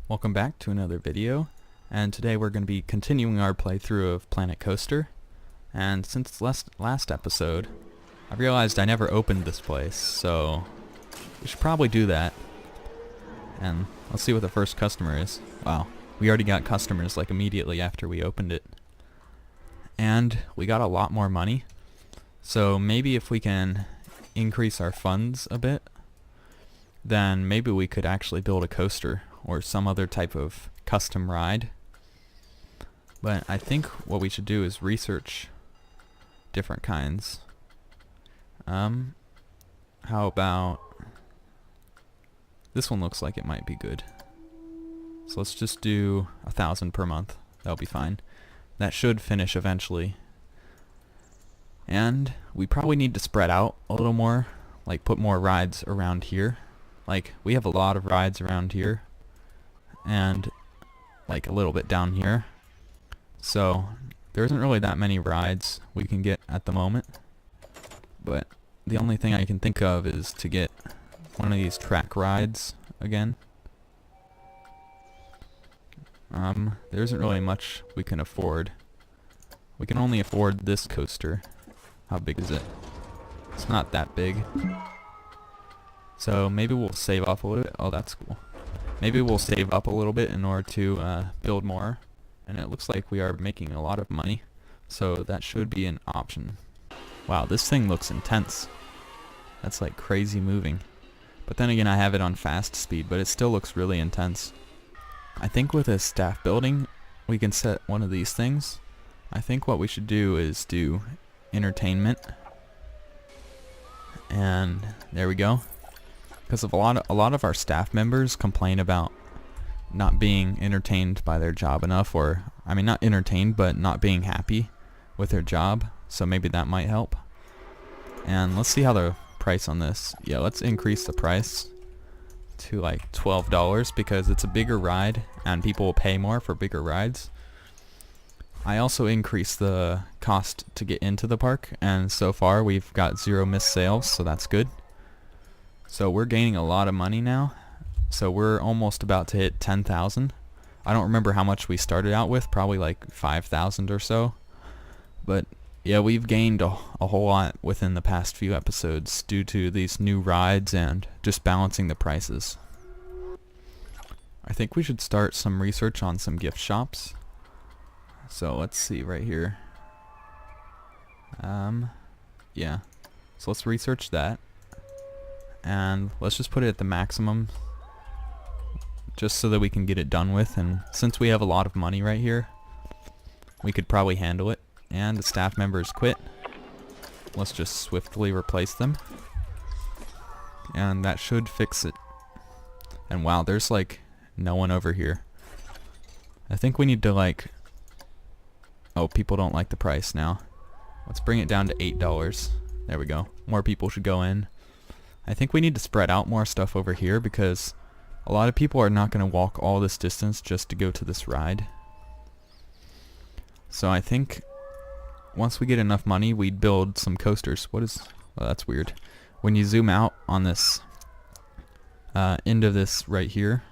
Welcome back to another video, and today we're going to be continuing our playthrough of Planet Coaster. And since last episode, I realized I never opened this place, so we should probably do that. And let's see what the first customer is. Wow, we already got customers like immediately after we opened it. And we got a lot more money, so maybe if we can increase our funds a bit, then maybe we could actually build a coaster or some other type of custom ride. But I think what we should do is research different kinds. How about this one? Looks like it might be good. So let's just do 1,000 per month. That'll be fine. That should finish eventually. And we probably need to spread out a little more, like put more rides around here. Like, we have a lot of rides around here, and like a little bit down here. So there isn't really that many rides we can get at the moment. But the only thing I can think of is to get one of these track rides again. There isn't really much we can afford. We can only afford this coaster. How big is it? It's not that big. So maybe we'll save up a little bit. Oh, that's cool. Maybe we'll save up a little bit in order to build more. And it looks like we are making a lot of money, so that should be an option. Wow, this thing looks intense. That's like crazy moving. But then again, I have it on fast speed, but it still looks really intense. I think with a staff building, we can set one of these things. I think what we should do is do entertainment. And there we go. Because of a lot of our staff members complain about not being entertained by their job enough, or I mean not entertained, but not being happy with their job. So maybe that might help. And let's see how the price on this. Yeah, let's increase the price to like $12 because it's a bigger ride and people will pay more for bigger rides. I also increased the cost to get into the park, and so far we've got 0 missed sales, so that's good. So we're gaining a lot of money now. So we're almost about to hit 10,000. I don't remember how much we started out with, probably like 5,000 or so. But yeah, we've gained a whole lot within the past few episodes due to these new rides and just balancing the prices. I think we should start some research on some gift shops. So let's see right here. Yeah. So let's research that. And let's just put it at the maximum, just so that we can get it done with. And since we have a lot of money right here, we could probably handle it. And the staff members quit. Let's just swiftly replace them. And that should fix it. And wow, there's like no one over here. I think we need to like... Oh, people don't like the price now. Let's bring it down to $8. There we go. More people should go in. I think we need to spread out more stuff over here because a lot of people are not going to walk all this distance just to go to this ride. So I think once we get enough money, we'd build some coasters. What is... Oh, that's weird. When you zoom out on this end of this right here,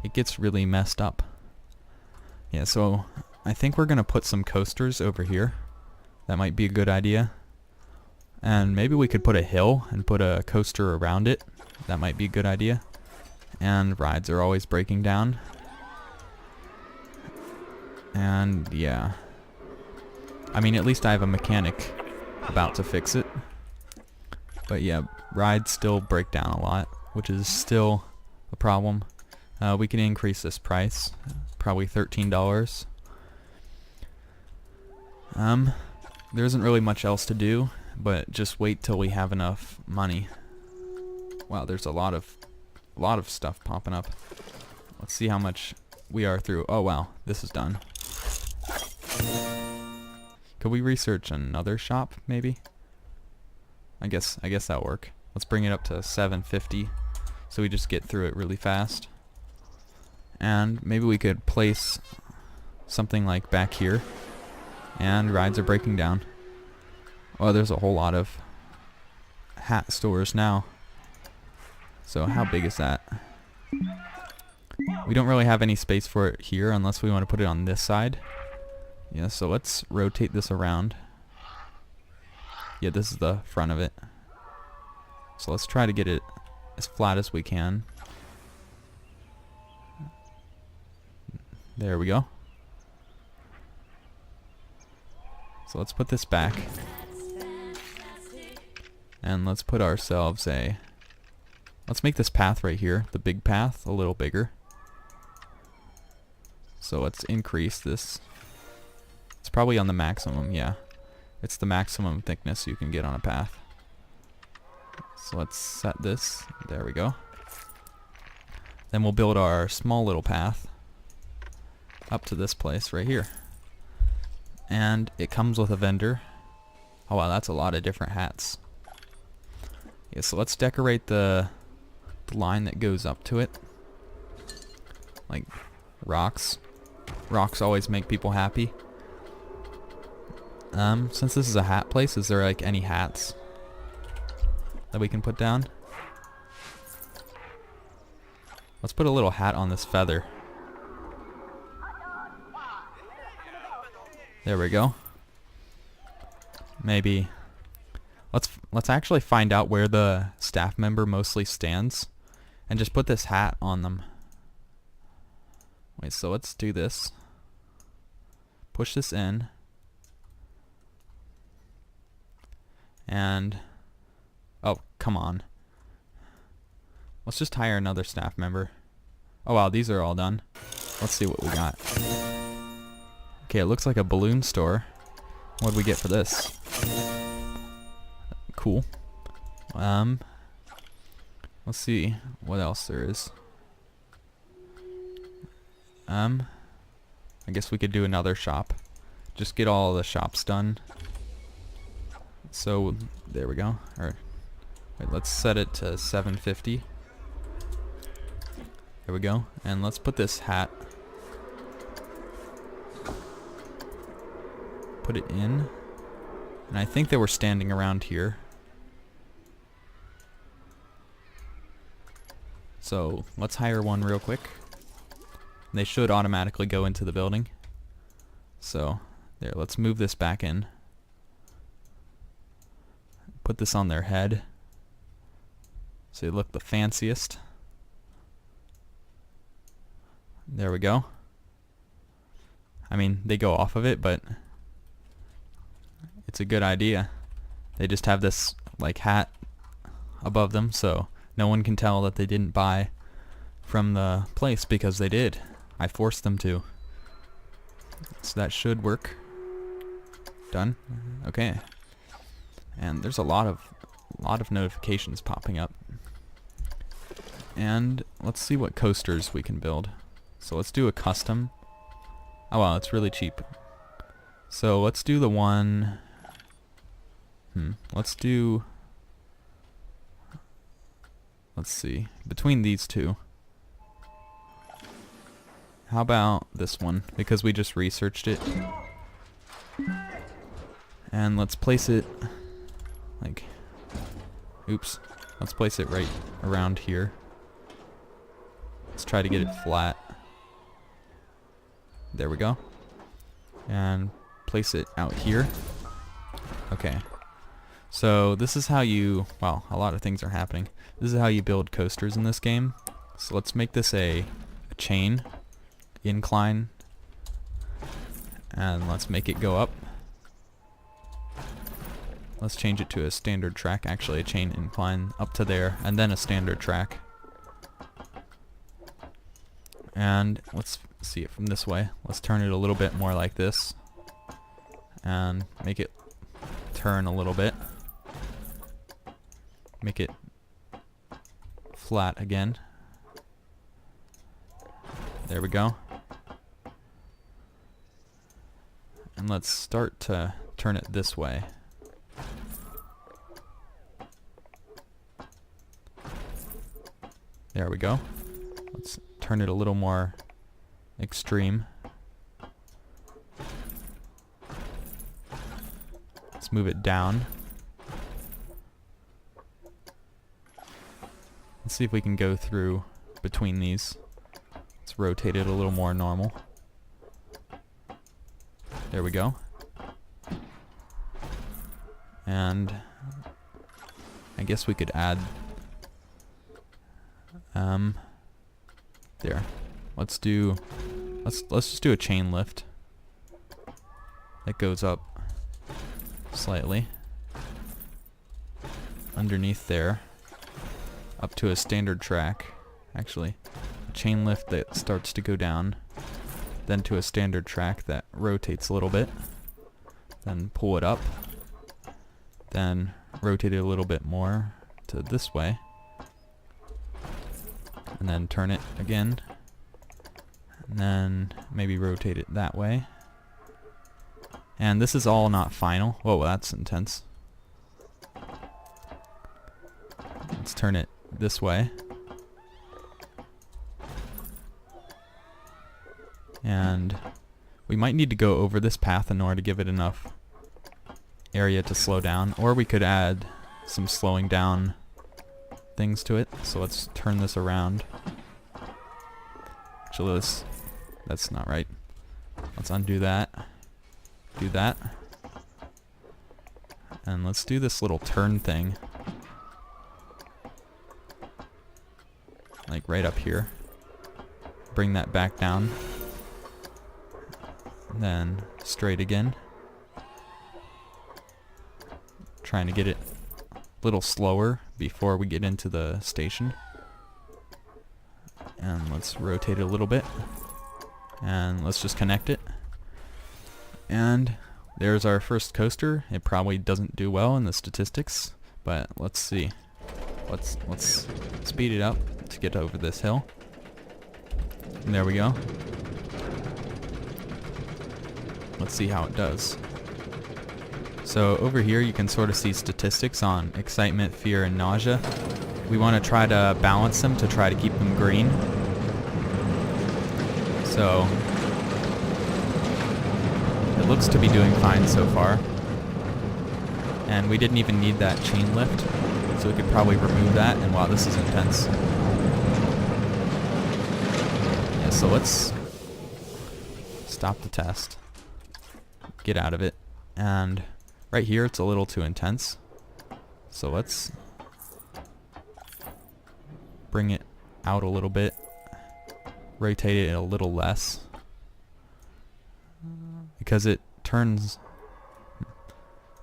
it gets really messed up. Yeah, so I think we're going to put some coasters over here. That might be a good idea. And maybe we could put a hill and put a coaster around it. That might be a good idea. And rides are always breaking down. And yeah. I mean, at least I have a mechanic about to fix it. But yeah, rides still break down a lot, which is still a problem. We can increase this price. Probably $13. There isn't really much else to do, but just wait till we have enough money. Wow, there's a lot of stuff popping up. Let's see how much we are through. Oh wow, this is done. Could we research another shop maybe? I guess that'll work. Let's bring it up to 750 so we just get through it really fast. And maybe we could place something like back here. And rides are breaking down. Oh, there's a whole lot of hat stores now. So how big is that? We don't really have any space for it here unless we want to put it on this side. Yeah, so let's rotate this around. Yeah, this is the front of it. So let's try to get it as flat as we can. There we go. So let's put this back. And let's put ourselves a... Let's make this path right here, the big path, a little bigger. So let's increase this. It's probably on the maximum, yeah. It's the maximum thickness you can get on a path. So let's set this. There we go. Then we'll build our small little path up to this place right here. And it comes with a vendor. Oh wow, that's a lot of different hats. Yeah, so let's decorate the line that goes up to it. Like rocks. Rocks always make people happy. Since this is a hat place, is there like any hats that we can put down? Let's put a little hat on this feather. There we go. Maybe let's actually find out where the staff member mostly stands and just put this hat on them. Wait, so let's do this. Push this in. And oh, come on. Let's just hire another staff member. Oh wow, these are all done. Let's see what we got. Okay, it looks like a balloon store. What did we get for this? Cool. Let's see what else there is. I guess we could do another shop. Just get all the shops done. So there we go. Alright. Wait, let's set it to 750. There we go. And let's put this hat. Put it in. And I think they were standing around here. So let's hire one real quick. They should automatically go into the building. So there, let's move this back in. Put this on their head so they look the fanciest. There we go. I mean, they go off of it, but it's a good idea. They just have this like hat above them, so no one can tell that they didn't buy from the place because they did. I forced them to. So that should work. Done. Okay. And there's a lot of notifications popping up. And let's see what coasters we can build. So let's do a custom. Oh wow, it's really cheap. So let's do the one. Let's see. Between these two. How about this one? Because we just researched it. And let's place it like, oops. Let's place it right around here. Let's try to get it flat. There we go. And place it out here. Okay. So this is how you, well, a lot of things are happening. This is how you build coasters in this game. So let's make this a chain incline. And let's make it go up. Let's change it to a standard track, actually a chain incline up to there, and then a standard track. And let's see it from this way. Let's turn it a little bit more like this. And make it turn a little bit. Make it flat again. There we go. And let's start to turn it this way. There we go. Let's turn it a little more extreme. Let's move it down. Let's see if we can go through between these. Let's rotate it a little more normal. There we go. And I guess we could add there. Let's just do a chain lift that goes up slightly underneath there up to a standard track. Actually, a chain lift that starts to go down, then to a standard track that rotates a little bit, then pull it up, then rotate it a little bit more to this way, and then turn it again, and then maybe rotate it that way. And this is all not final. Whoa, that's intense. Let's turn it this way. And we might need to go over this path in order to give it enough area to slow down, or we could add some slowing down things to it. So let's turn this around. Actually, that's not right. Let's undo that. Do that. And let's do this little turn thing. Like right up here. Bring that back down. Then straight again. Trying to get it a little slower before we get into the station. And let's rotate it a little bit. And let's just connect it. And there's our first coaster. It probably doesn't do well in the statistics, but let's see. Let's speed it up to get over this hill. And there we go. Let's see how it does. So over here you can sort of see statistics on excitement, fear, and nausea. We want to try to balance them to try to keep them green. So it looks to be doing fine so far. And we didn't even need that chain lift, so we could probably remove that. And wow, this is intense. Yeah, so let's stop the test. Get out of it. And right here it's a little too intense. So let's bring it out a little bit. Rotate it a little less. Because it turns...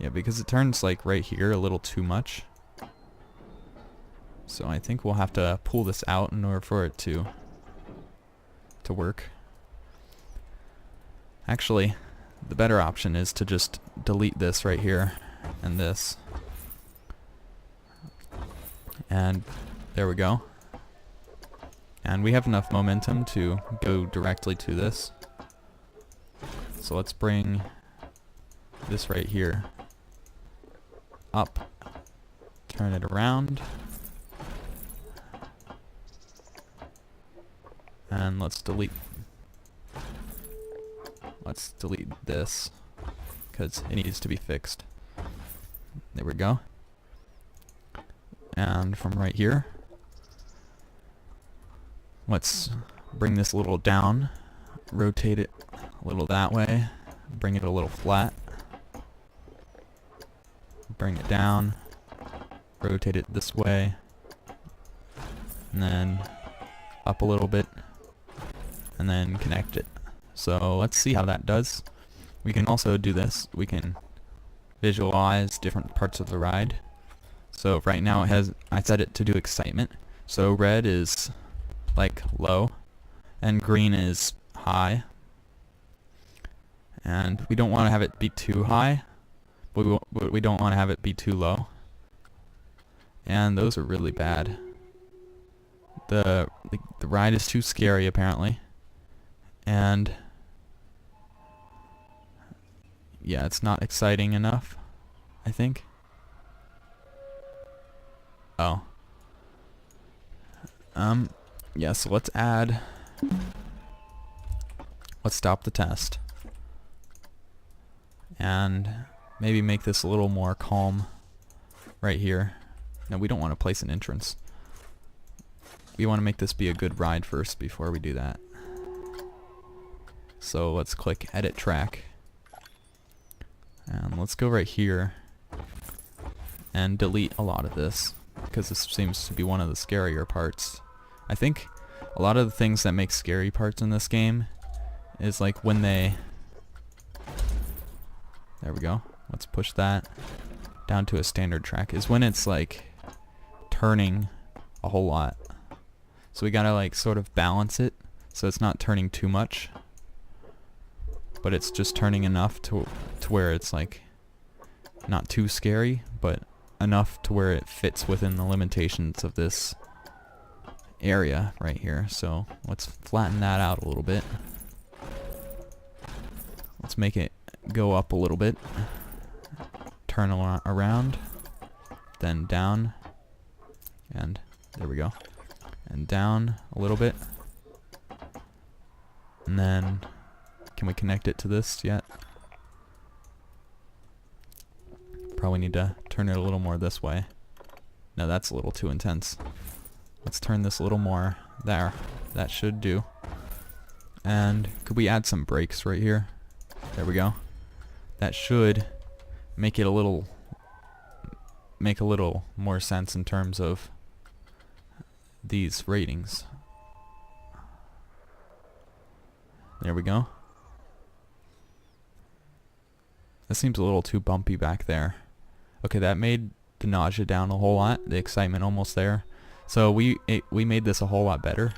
Yeah, because it turns like right here a little too much. So I think we'll have to pull this out in order for it to work. Actually, the better option is to just delete this right here and this. And there we go. And we have enough momentum to go directly to this. So let's bring this right here up, turn it around, and let's delete this because it needs to be fixed. There we go. And from right here, let's bring this a little down, rotate it a little that way, bring it a little flat, bring it down, rotate it this way, and then up a little bit, and then connect it. So let's see how that does. We can also do this. We can visualize different parts of the ride. So right now it has, I set it to do excitement. So red is like low, and green is high. And we don't want to have it be too high, but we don't want to have it be too low. And those are really bad. The ride is too scary apparently. And yeah, it's not exciting enough, I think. Oh. Yeah, so let's stop the test. And maybe make this a little more calm right here. No, we don't want to place an entrance. We want to make this be a good ride first before we do that. So let's click edit track. And let's go right here and delete a lot of this, because this seems to be one of the scarier parts. I think a lot of the things that make scary parts in this game is like when they... There we go. Let's push that down to a standard track. Is when it's like turning a whole lot. So we gotta like sort of balance it so it's not turning too much, but it's just turning enough to where it's like not too scary, but enough to where it fits within the limitations of this area right here. So let's flatten that out a little bit. Let's make it go up a little bit. Turn around, then down, and there we go. And down a little bit. And then, can we connect it to this yet? Probably need to turn it a little more this way. No, that's a little too intense. Let's turn this a little more there. That should do. And could we add some brakes right here? There we go. That should make it make a little more sense in terms of these ratings. There we go. That seems a little too bumpy back there. Okay, that made the nausea down a whole lot. The excitement almost there. So we made this a whole lot better.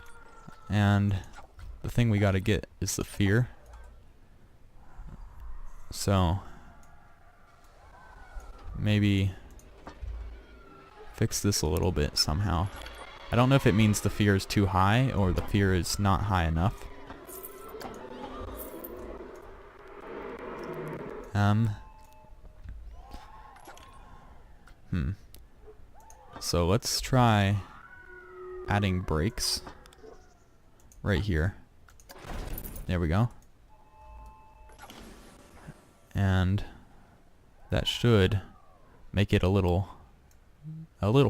And the thing we got to get is the fear. So maybe fix this a little bit somehow. I don't know if it means the fear is too high or the fear is not high enough. So let's try adding brakes right here. There we go. And that should make it a little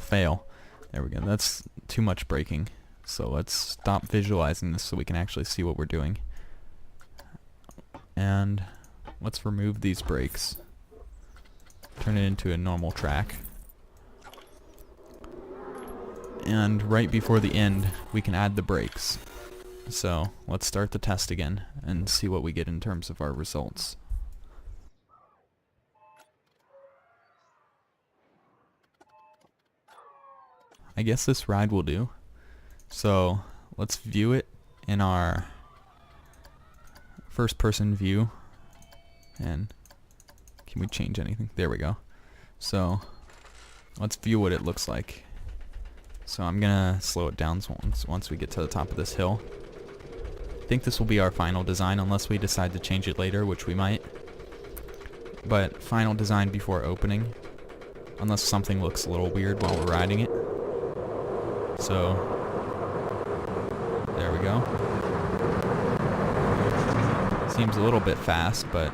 fail. There we go. That's too much braking. So let's stop visualizing this so we can actually see what we're doing. And let's remove these brakes. Turn it into a normal track. And right before the end, we can add the brakes. So let's start the test again and see what we get in terms of our results. I guess this ride will do. So let's view it in our first person view. And can we change anything? There we go. So let's view what it looks like. So I'm gonna slow it down once we get to the top of this hill. I think this will be our final design unless we decide to change it later, which we might. But final design before opening, unless something looks a little weird while we're riding it. So there we go. Seems a little bit fast, but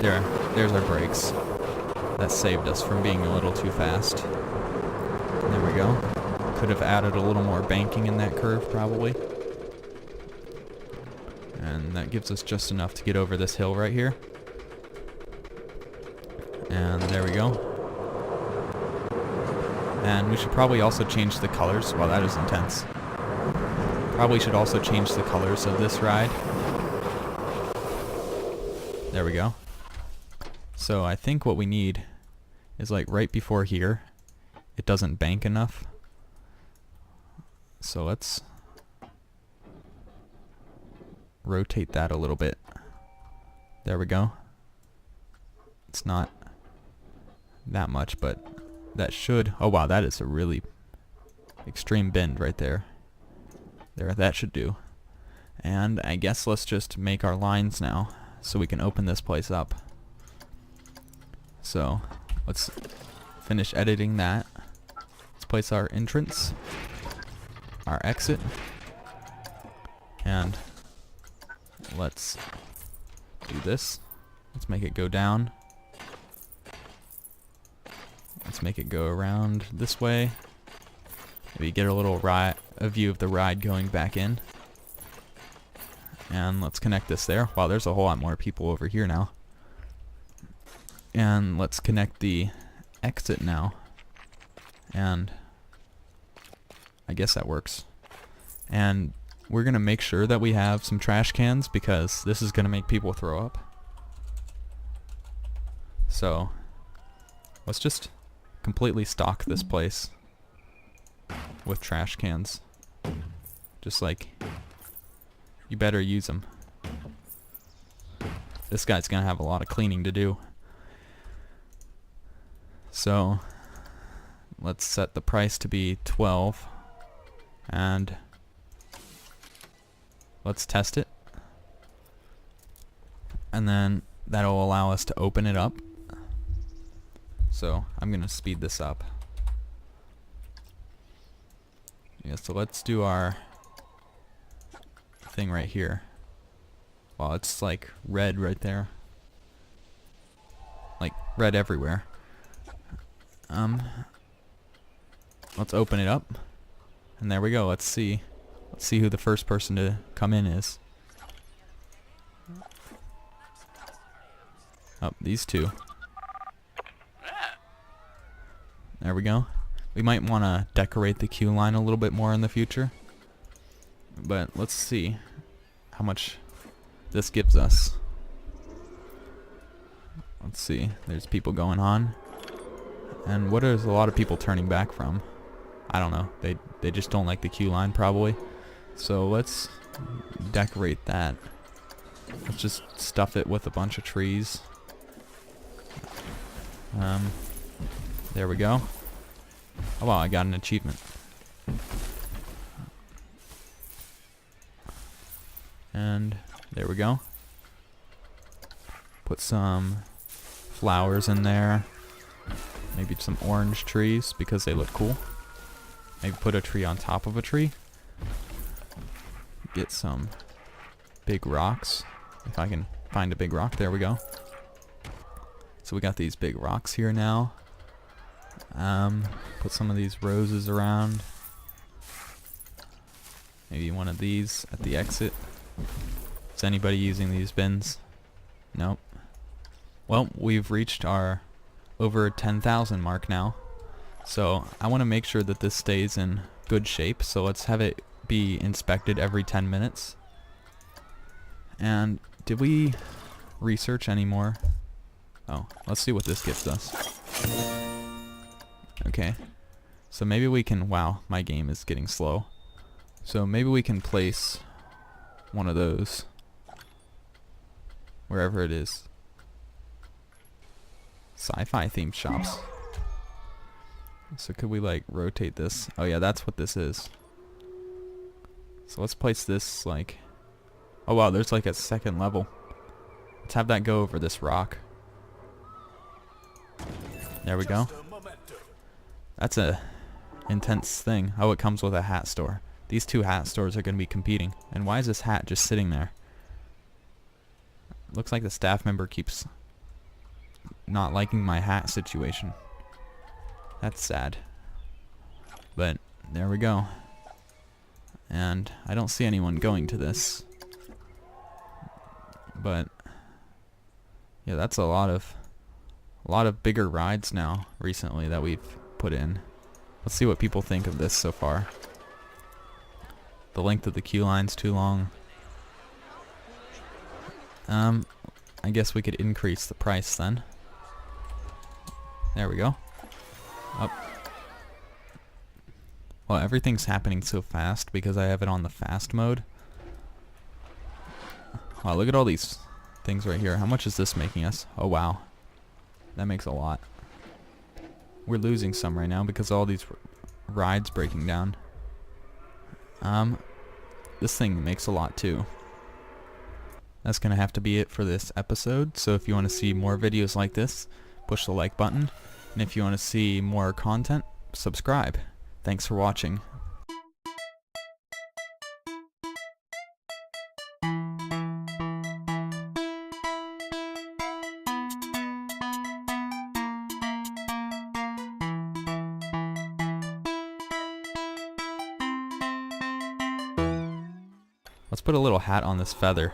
there's our brakes. That saved us from being a little too fast. There we go. Could have added a little more banking in that curve probably. And that gives us just enough to get over this hill right here. And there we go. And we should probably also change the colors. Wow, that is intense. Probably should also change the colors of this ride. There we go. So I think what we need is like right before here, it doesn't bank enough. So let's rotate that a little bit. There we go. It's not that much, but that should... Oh wow, that is a really extreme bend right there. That should do. And I guess let's just make our lines now so we can open this place up. So let's finish editing that. Let's place our entrance, our exit, and let's do this. Let's make it go down. Let's make it go around this way. Maybe get a little a view of the ride going back in. And let's connect this there. Wow, there's a whole lot more people over here now. And let's connect the exit now. And I guess that works. And we're going to make sure that we have some trash cans because this is going to make people throw up. So let's just completely stock this place with trash cans. Just like, you better use them. This guy's going to have a lot of cleaning to do. So let's set the price to be 12 and let's test it, and then that'll allow us to open it up. So I'm gonna speed this up. Yeah, so let's do our thing right here. Well, it's like red right there, like red everywhere. Let's open it up, and there we go. Let's see who the first person to come in is. Oh, these two. There we go. We might want to decorate the queue line a little bit more in the future, but let's see how much this gives us. Let's see. There's people going on. And what is a lot of people turning back from? I don't know. They just don't like the queue line probably. So let's decorate that. Let's just stuff it with a bunch of trees. There we go. Oh wow, I got an achievement. And there we go. Put some flowers in there. Maybe some orange trees because they look cool. Maybe put a tree on top of a tree. Get some big rocks. If I can find a big rock. There we go. So we got these big rocks here now. Put some of these roses around. Maybe one of these at the exit. Is anybody using these bins? Nope. Well, we've reached our over 10,000 mark now. So I want to make sure that this stays in good shape. So let's have it be inspected every 10 minutes. And did we research any more? Oh, let's see what this gives us. Okay. So maybe we can, wow, my game is getting slow. So maybe we can place one of those wherever it is. Sci-fi themed shops. So could we like rotate this? Oh yeah, that's what this is. So let's place this like, oh wow, there's like a second level. Let's have that go over this rock. There we go. That's a intense thing. Oh, it comes with a hat store. These two hat stores are going to be competing. And why is this hat just sitting there? Looks like the staff member keeps not liking my hat situation. That's sad. But there we go. And I don't see anyone going to this. But yeah, that's a lot of bigger rides now recently that we've put in. Let's see what people think of this so far. The length of the queue line's too long. I guess we could increase the price then. There we go. Up. Well, everything's happening so fast because I have it on the fast mode. Wow, look at all these things right here. How much is this making us? Oh wow. That makes a lot. We're losing some right now because all these rides breaking down. This thing makes a lot too. That's gonna have to be it for this episode. So if you want to see more videos like this, push the like button. And if you want to see more content, subscribe. Thanks for watching. Let's put a little hat on this feather.